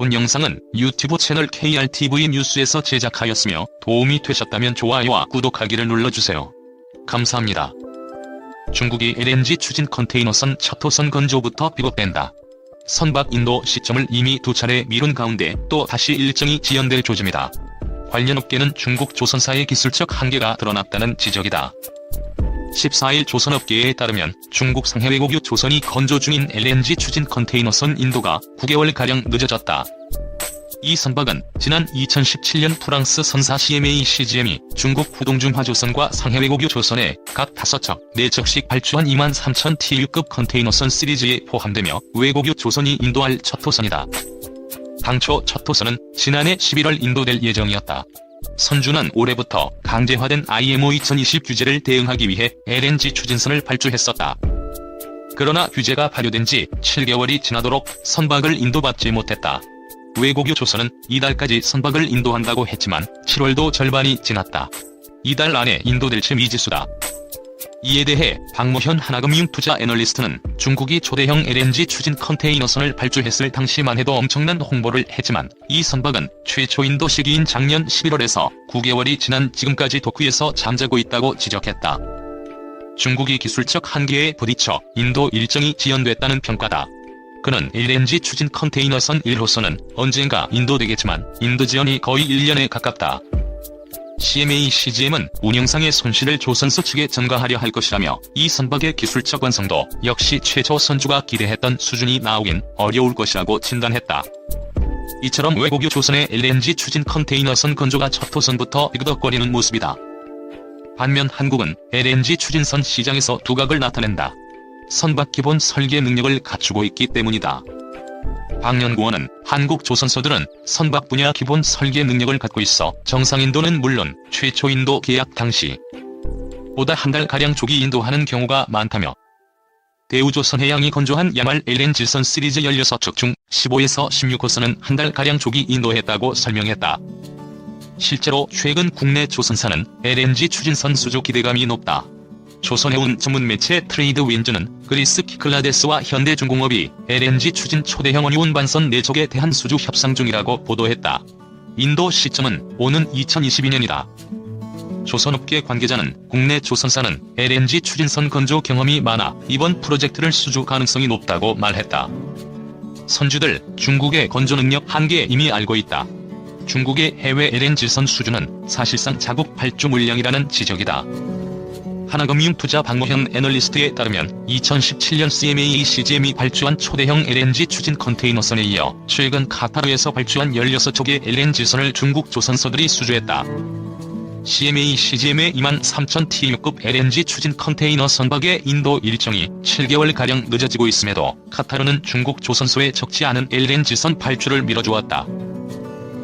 본 영상은 유튜브 채널 KRTV 뉴스에서 제작하였으며 도움이 되셨다면 좋아요와 구독하기를 눌러주세요. 감사합니다. 중국이 LNG 추진 컨테이너선 첫 호선 건조부터 비롯된다. 선박 인도 시점을 이미 2차례 미룬 가운데 또 다시 일정이 지연될 조짐이다. 관련 업계는 중국 조선사의 기술적 한계가 드러났다는 지적이다. 14일 조선업계에 따르면 중국 상해외국유 조선이 건조 중인 LNG 추진 컨테이너선 인도가 9개월가량 늦어졌다. 이 선박은 지난 2017년 프랑스 선사 CMA CGM이 중국 후동중화조선과 상해외국유 조선에 각 5척, 4척씩 발주한 23,000 TU급 컨테이너선 시리즈에 포함되며 외국유 조선이 인도할 첫 호선이다. 당초 첫 호선은 지난해 11월 인도될 예정이었다. 선주는 올해부터 강제화된 IMO 2020 규제를 대응하기 위해 LNG 추진선을 발주했었다. 그러나 규제가 발효된 지 7개월이 지나도록 선박을 인도받지 못했다. 외국유 조선은 이달까지 선박을 인도한다고 했지만 7월도 절반이 지났다. 이달 안에 인도될지 미지수다. 이에 대해 박무현 하나금융투자 애널리스트는 중국이 초대형 LNG 추진 컨테이너선을 발주했을 당시만 해도 엄청난 홍보를 했지만 이 선박은 최초 인도 시기인 작년 11월에서 9개월이 지난 지금까지 도크에서 잠자고 있다고 지적했다. 중국이 기술적 한계에 부딪혀 인도 일정이 지연됐다는 평가다. 그는 LNG 추진 컨테이너선 1호선은 언젠가 인도되겠지만 인도 지연이 거의 1년에 가깝다. CMA CGM은 운영상의 손실을 조선소 측에 전가하려 할 것이라며 이 선박의 기술적 완성도 역시 최초 선주가 기대했던 수준이 나오긴 어려울 것이라고 진단했다. 이처럼 외국유 조선의 LNG 추진 컨테이너선 건조가 첫 호선부터 삐그덕거리는 모습이다. 반면 한국은 LNG 추진선 시장에서 두각을 나타낸다. 선박 기본 설계 능력을 갖추고 있기 때문이다. 박 연구원은 한국 조선소들은 선박 분야 기본 설계 능력을 갖고 있어 정상 인도는 물론 최초 인도 계약 당시 보다 한 달가량 조기 인도하는 경우가 많다며 대우조선해양이 건조한 야말 LNG선 시리즈 16척 중 15에서 16호선은 한 달가량 조기 인도했다고 설명했다. 실제로 최근 국내 조선사는 LNG 추진선 수주 기대감이 높다. 조선해운 전문 매체 트레이드 윈즈는 그리스 키클라데스와 현대중공업이 LNG 추진 초대형 원유운 반선 4척에 대한 수주 협상 중이라고 보도했다. 인도 시점은 오는 2022년이다. 조선업계 관계자는 국내 조선사는 LNG 추진선 건조 경험이 많아 이번 프로젝트를 수주 가능성이 높다고 말했다. 선주들 중국의 건조 능력 한계 이미 알고 있다. 중국의 해외 LNG선 수주는 사실상 자국 발주 물량이라는 지적이다. 하나금융투자 박무현 애널리스트에 따르면 2017년 CMA CGM이 발주한 초대형 LNG 추진 컨테이너선에 이어 최근 카타르에서 발주한 16척의 LNG선을 중국 조선소들이 수주했다. CMA CGM의 23,000 TU급 LNG 추진 컨테이너 선박의 인도 일정이 7개월가량 늦어지고 있음에도 카타르는 중국 조선소에 적지 않은 LNG선 발주를 밀어주었다.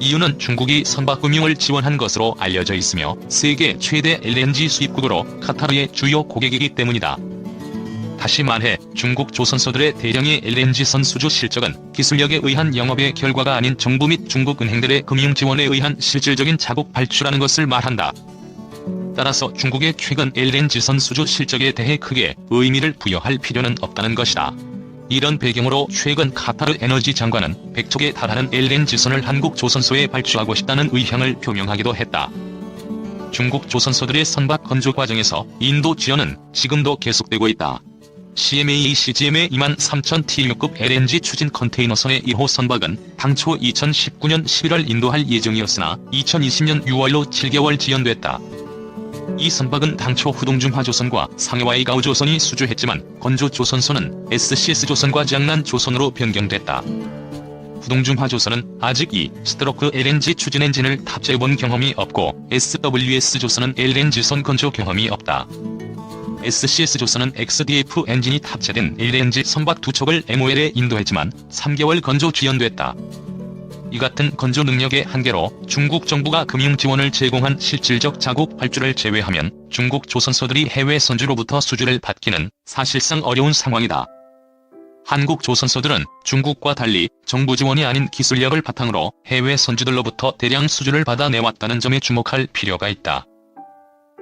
이유는 중국이 선박금융을 지원한 것으로 알려져 있으며 세계 최대 LNG 수입국으로 카타르의 주요 고객이기 때문이다. 다시 말해 중국 조선소들의 대량의 LNG선 수주 실적은 기술력에 의한 영업의 결과가 아닌 정부 및 중국 은행들의 금융 지원에 의한 실질적인 자국 발주라는 것을 말한다. 따라서 중국의 최근 LNG선 수주 실적에 대해 크게 의미를 부여할 필요는 없다는 것이다. 이런 배경으로 최근 카타르 에너지 장관은 100척에 달하는 LNG선을 한국 조선소에 발주하고 싶다는 의향을 표명하기도 했다. 중국 조선소들의 선박 건조 과정에서 인도 지연은 지금도 계속되고 있다. CMA CGM의 23,000 TU급 LNG 추진 컨테이너선의 1호 선박은 당초 2019년 11월 인도할 예정이었으나 2020년 6월로 7개월 지연됐다. 이 선박은 당초 후동중화조선과 상해와이가우조선이 수주했지만 건조조선소는 SCS조선과 지ang난조선으로 변경됐다. 후동중화조선은 아직 이 스트로크 LNG 추진 엔진을 탑재해본 경험이 없고 SWS조선은 LNG선 건조 경험이 없다. SCS조선은 XDF 엔진이 탑재된 LNG 선박 2척을 MOL에 인도했지만 3개월 건조 지연됐다. 이 같은 건조 능력의 한계로 중국 정부가 금융 지원을 제공한 실질적 자국 발주를 제외하면 중국 조선소들이 해외 선주로부터 수주를 받기는 사실상 어려운 상황이다. 한국 조선소들은 중국과 달리 정부 지원이 아닌 기술력을 바탕으로 해외 선주들로부터 대량 수주를 받아내왔다는 점에 주목할 필요가 있다.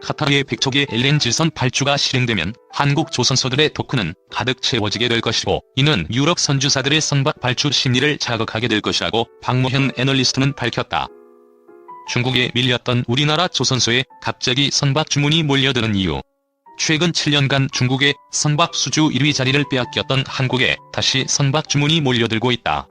카타르의 100척의 LNG선 발주가 실행되면 한국 조선소들의 토크는 가득 채워지게 될 것이고, 이는 유럽 선주사들의 선박 발주 심리를 자극하게 될 것이라고 박모현 애널리스트는 밝혔다. 중국에 밀렸던 우리나라 조선소에 갑자기 선박 주문이 몰려드는 이유. 최근 7년간 중국의 선박 수주 1위 자리를 빼앗겼던 한국에 다시 선박 주문이 몰려들고 있다.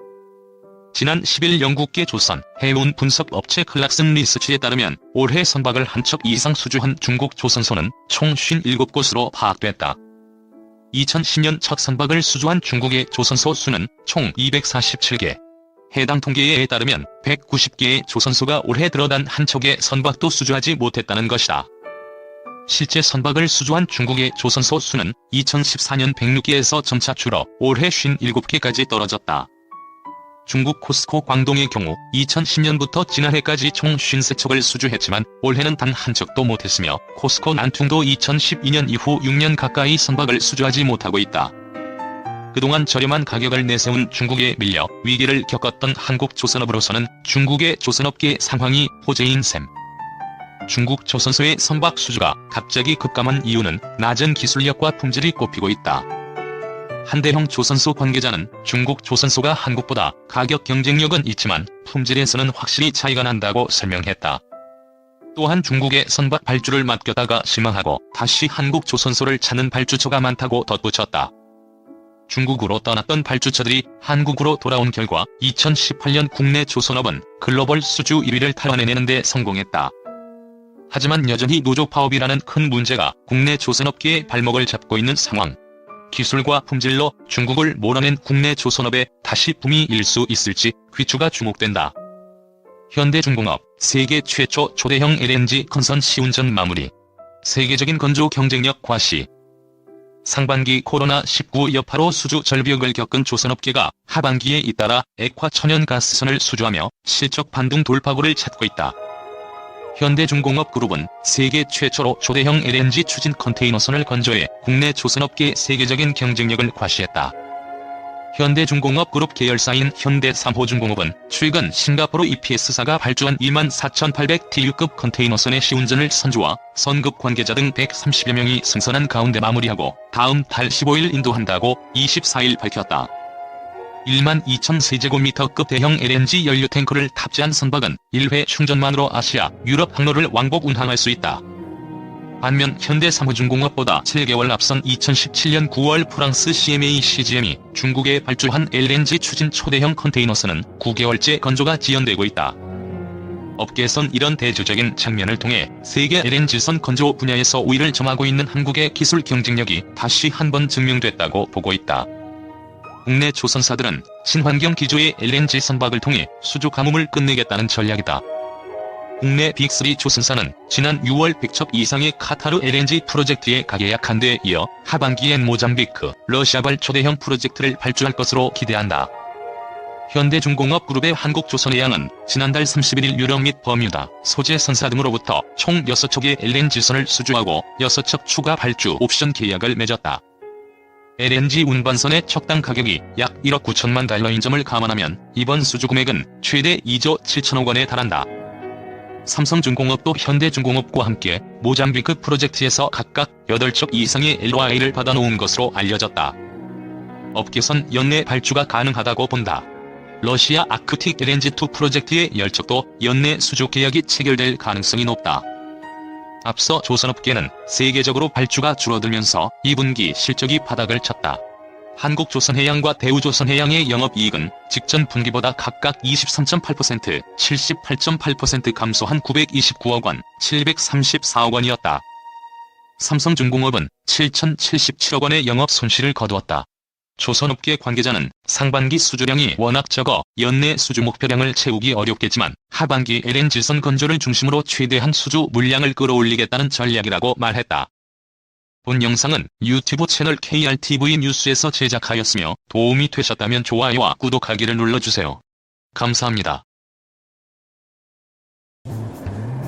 지난 10일 영국계 조선 해운 분석 업체 클락슨 리서치에 따르면 올해 선박을 한 척 이상 수주한 중국 조선소는 총 57곳으로 파악됐다. 2010년 첫 선박을 수주한 중국의 조선소 수는 총 247개. 해당 통계에 따르면 190개의 조선소가 올해 들어 단 한 척의 선박도 수주하지 못했다는 것이다. 실제 선박을 수주한 중국의 조선소 수는 2014년 106개에서 점차 줄어 올해 57개까지 떨어졌다. 중국 코스코 광동의 경우 2010년부터 지난해까지 총 53척을 수주했지만 올해는 단 한 척도 못했으며, 코스코 난퉁도 2012년 이후 6년 가까이 선박을 수주하지 못하고 있다. 그동안 저렴한 가격을 내세운 중국에 밀려 위기를 겪었던 한국 조선업으로서는 중국의 조선업계 상황이 호재인 셈. 중국 조선소의 선박 수주가 갑자기 급감한 이유는 낮은 기술력과 품질이 꼽히고 있다. 한대형 조선소 관계자는 중국 조선소가 한국보다 가격 경쟁력은 있지만 품질에서는 확실히 차이가 난다고 설명했다. 또한 중국의 선박 발주를 맡겼다가 실망하고 다시 한국 조선소를 찾는 발주처가 많다고 덧붙였다. 중국으로 떠났던 발주처들이 한국으로 돌아온 결과 2018년 국내 조선업은 글로벌 수주 1위를 탈환해내는 데 성공했다. 하지만 여전히 노조 파업이라는 큰 문제가 국내 조선업계의 발목을 잡고 있는 상황. 기술과 품질로 중국을 몰아낸 국내 조선업에 다시 붐이 일 수 있을지 귀추가 주목된다. 현대중공업, 세계 최초 초대형 LNG 건선 시운전 마무리. 세계적인 건조 경쟁력 과시. 상반기 코로나19 여파로 수주 절벽을 겪은 조선업계가 하반기에 잇따라 액화 천연가스선을 수주하며 실적 반등 돌파구를 찾고 있다. 현대중공업 그룹은 세계 최초로 초대형 LNG 추진 컨테이너선을 건조해 국내 조선업계의 세계적인 경쟁력을 과시했다. 현대중공업 그룹 계열사인 현대3호중공업은 최근 싱가포르 EPS사가 발주한 24,800TU급 컨테이너선의 시운전을 선주와 선급 관계자 등 130여 명이 승선한 가운데 마무리하고 다음 달 15일 인도한다고 24일 밝혔다. 12,000세제곱미터급 대형 LNG 연료 탱커를 탑재한 선박은 1회 충전만으로 아시아, 유럽 항로를 왕복 운항할 수 있다. 반면 현대3호중공업보다 7개월 앞선 2017년 9월 프랑스 CMA CGM이 중국에 발주한 LNG 추진 초대형 컨테이너선은 9개월째 건조가 지연되고 있다. 업계에선 이런 대조적인 장면을 통해 세계 LNG선 건조 분야에서 우위를 점하고 있는 한국의 기술 경쟁력이 다시 한번 증명됐다고 보고 있다. 국내 조선사들은 친환경 기조의 LNG 선박을 통해 수주 가뭄을 끝내겠다는 전략이다. 국내 빅3 조선사는 지난 6월 100척 이상의 카타르 LNG 프로젝트에 가계약한 데 이어 하반기엔 모잠비크, 러시아발 초대형 프로젝트를 발주할 것으로 기대한다. 현대중공업 그룹의 한국조선해양은 지난달 31일 유럽 및 버뮤다, 소재 선사 등으로부터 총 6척의 LNG선을 수주하고 6척 추가 발주 옵션 계약을 맺었다. LNG 운반선의 척당 가격이 약 1억 9천만 달러인 점을 감안하면 이번 수주 금액은 최대 2조 7천억 원에 달한다. 삼성중공업도 현대중공업과 함께 모잠비크 프로젝트에서 각각 8척 이상의 LOI를 받아놓은 것으로 알려졌다. 업계선 연내 발주가 가능하다고 본다. 러시아 아크틱 LNG2 프로젝트의 10척도 연내 수주 계약이 체결될 가능성이 높다. 앞서 조선업계는 세계적으로 발주가 줄어들면서 2분기 실적이 바닥을 쳤다. 한국조선해양과 대우조선해양의 영업이익은 직전 분기보다 각각 23.8%, 78.8% 감소한 929억 원, 734억 원이었다. 삼성중공업은 7,077억 원의 영업 손실을 거두었다. 조선업계 관계자는 상반기 수주량이 워낙 적어 연내 수주 목표량을 채우기 어렵겠지만 하반기 LNG선 건조를 중심으로 최대한 수주 물량을 끌어올리겠다는 전략이라고 말했다. 본 영상은 유튜브 채널 KRTV 뉴스에서 제작하였으며 도움이 되셨다면 좋아요와 구독하기를 눌러주세요. 감사합니다.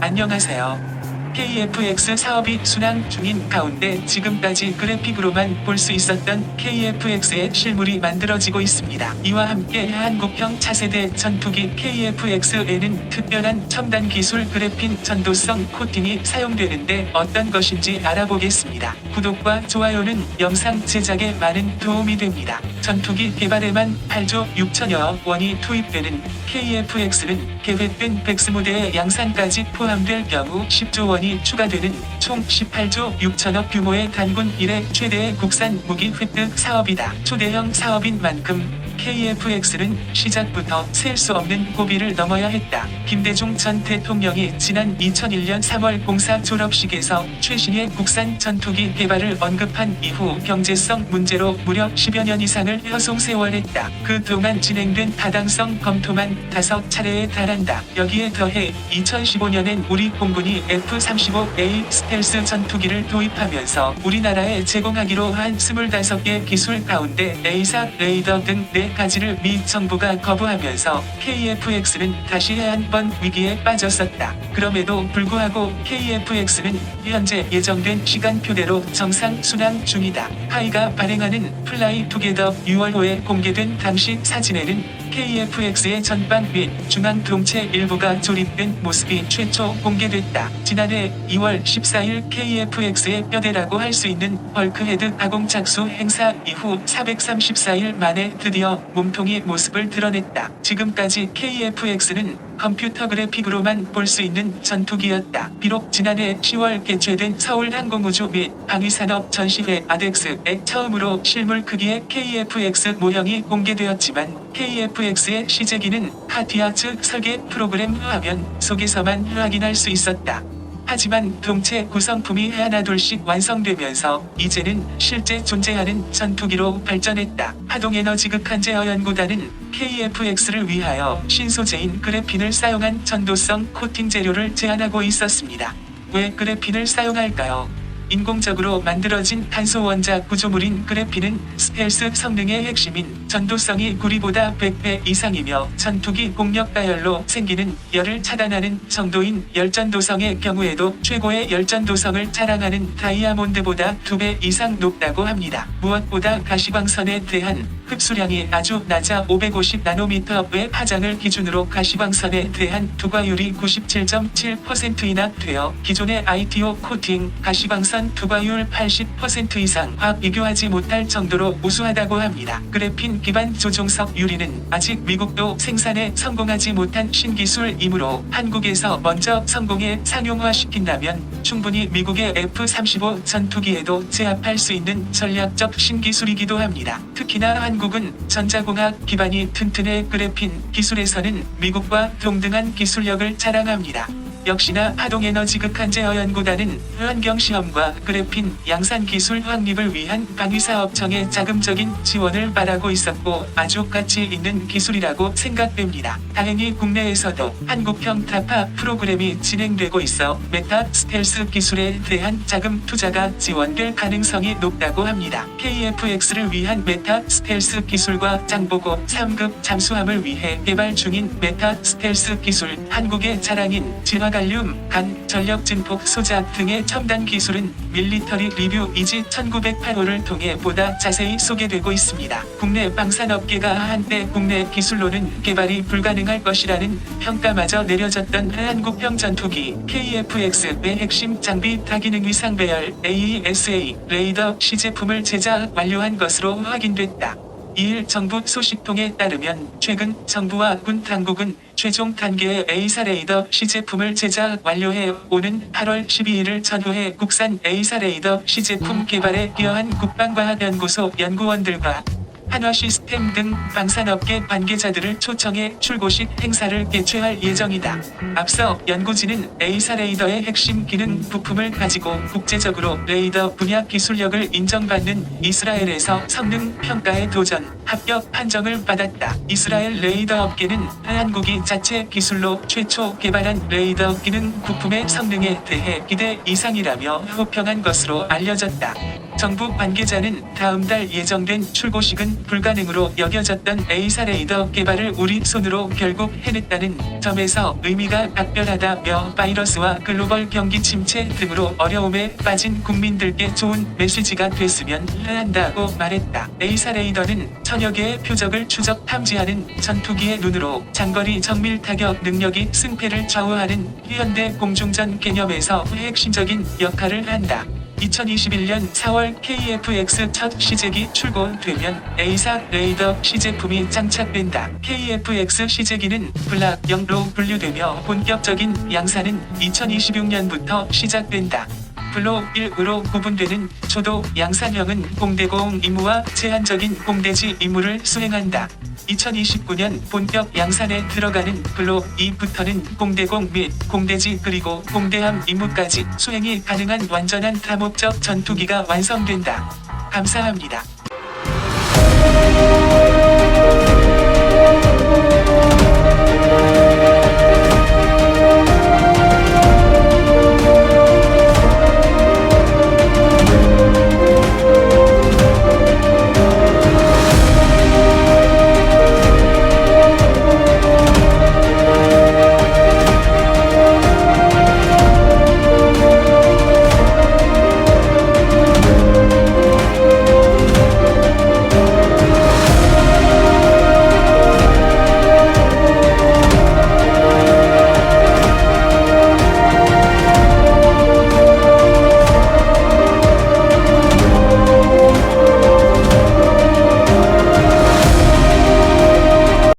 안녕하세요. KF-X 사업이 순항 중인 가운데 지금까지 그래픽으로만 볼 수 있었던 KF-X의 실물이 만들어지고 있습니다. 이와 함께 한국형 차세대 전투기 KF-X에는 특별한 첨단 기술 그래핀 전도성 코팅이 사용되는데 어떤 것인지 알아보겠습니다. 구독과 좋아요는 영상 제작에 많은 도움이 됩니다. 전투기 개발에만 8조 6천여 원이 투입되는 KF-X는 계획된 백스모델의 양산까지 포함될 경우 10조 원이 추가되는 총 18조 6천억 규모의 단군 이래 최대의 국산 무기 획득 사업이다. 초대형 사업인 만큼 KF-X는 시작부터 셀 수 없는 고비를 넘어야 했다. 김대중 전 대통령이 지난 2001년 3월 공사 졸업식에서 최신의 국산 전투기 개발을 언급한 이후 경제성 문제로 무려 10여 년 이상을 허송세월했다. 그동안 진행된 타당성 검토만 5차례에 달한다. 여기에 더해 2015년엔 우리 공군이 F-35A 스텔스 전투기를 도입하면서 우리나라에 제공하기로 한 25개 기술 가운데 A사 레이더 등 4가지를 미 정부가 거부하면서 KF-X는 다시 한번 위기에 빠졌었다. 그럼에도 불구하고 KF-X는 현재 예정된 시간표대로 정상 순항 중이다. 하이가 발행하는 플라이 투게더 6월호에 공개된 당시 사진에는 KF-X의 전방 및 중앙 동체 일부가 조립된 모습이 최초 공개됐다. 지난해 2월 14일 KF-X의 뼈대라고 할 수 있는 벌크헤드 가공 착수 행사 이후 434일 만에 드디어 몸통이 모습을 드러냈다. 지금까지 KF-X는 컴퓨터 그래픽으로만 볼 수 있는 전투기였다. 비록 지난해 10월 개최된 서울항공우주 및 방위산업 전시회 아덱스에 처음으로 실물 크기의 KF-X 모형이 공개되었지만 KF-X의 시제기는 카티아 측 설계 프로그램 화면 속에서만 확인할 수 있었다. 하지만 동체 구성품이 하나둘씩 완성되면서 이제는 실제 존재하는 전투기로 발전했다. 하동에너지 극한제어 연구단은 KF-X를 위하여 신소재인 그래핀을 사용한 전도성 코팅 재료를 제안하고 있었습니다. 왜 그래핀을 사용할까요? 인공적으로 만들어진 탄소 원자 구조물인 그래핀은 스텔스 성능의 핵심인 전도성이 구리보다 100배 이상이며 전투기 공력 가열로 생기는 열을 차단하는 정도인 열전도성의 경우에도 최고의 열전도성을 자랑하는 다이아몬드보다 2배 이상 높다고 합니다. 무엇보다 가시광선에 대한 흡수량이 아주 낮아 550나노미터의 파장을 기준으로 가시광선에 대한 투과율이 97.7%이나 되어 기존의 ITO 코팅 가시광선 투과율 80% 이상과 비교하지 못할 정도로 우수하다고 합니다. 그래핀 기반 조종석 유리는 아직 미국도 생산에 성공하지 못한 신기술이므로 한국에서 먼저 성공해 상용화시킨다면 충분히 미국의 F-35 전투기에도 제압할 수 있는 전략적 신기술이기도 합니다. 특히나 한국은 전자공학 기반이 튼튼해 그래핀 기술에서는 미국과 동등한 기술력을 자랑합니다. 역시나 하동에너지 극한제어 연구단은 환경시험과 그래핀 양산 기술 확립을 위한 방위사업청의 자금적인 지원을 바라고 있었고 아주 가치 있는 기술이라고 생각됩니다. 다행히 국내에서도 한국형 타파 프로그램이 진행되고 있어 메타 스텔스 기술에 대한 자금 투자가 지원될 가능성이 높다고 합니다. KF-X를 위한 메타 스텔스 기술과 장보고 3급 잠수함을 위해 개발 중인 메타 스텔스 기술, 한국의 자랑인 진화갈륨, 간, 전력 증폭 소작 등의 첨단 기술은 밀리터리 리뷰 이지 1908호를 통해 보다 자세히 소개되고 있습니다. 국내 방산업계가 한때 국내 기술로는 개발이 불가능할 것이라는 평가마저 내려졌던 한국형 전투기 KF-X의 핵심 장비 다기능 위상 배열 AESA 레이더 시제품을 제작 완료한 것으로 확인됐다. 2일 정부 소식통에 따르면 최근 정부와 군 당국은 최종 단계의 A사 레이더 시제품을 제작 완료해 오는 8월 12일을 전후해 국산 A사 레이더 시제품 개발에 기여한 국방과학연구소 연구원들과 한화시스템 등 방산업계 관계자들을 초청해 출고식 행사를 개최할 예정이다. 앞서 연구진은 A사 레이더의 핵심 기능 부품을 가지고 국제적으로 레이더 분야 기술력을 인정받는 이스라엘에서 성능 평가에 도전, 합격 판정을 받았다. 이스라엘 레이더 업계는 한국이 자체 기술로 최초 개발한 레이더 기능 부품의 성능에 대해 기대 이상이라며 호평한 것으로 알려졌다. 정부 관계자는 다음 달 예정된 출고식은 불가능으로 여겨졌던 A사 레이더 개발을 우리 손으로 결국 해냈다는 점에서 의미가 각별하다며 바이러스와 글로벌 경기 침체 등으로 어려움에 빠진 국민들께 좋은 메시지가 됐으면 한다고 말했다. A사 레이더는 천여 개의 표적을 추적 탐지하는 전투기의 눈으로 장거리 정밀 타격 능력이 승패를 좌우하는 현대 공중전 개념에서 핵심적인 역할을 한다. 2021년 4월 KF-X 첫 시제기 출고되면 A사 레이더 시제품이 장착된다. KF-X 시제기는 블락 0로 분류되며 본격적인 양산은 2026년부터 시작된다. 블록 1으로 구분되는 초도 양산형은 공대공 임무와 제한적인 공대지 임무를 수행한다. 2029년 본격 양산에 들어가는 블록 2부터는 공대공 및 공대지 그리고 공대함 임무까지 수행이 가능한 완전한 다목적 전투기가 완성된다. 감사합니다.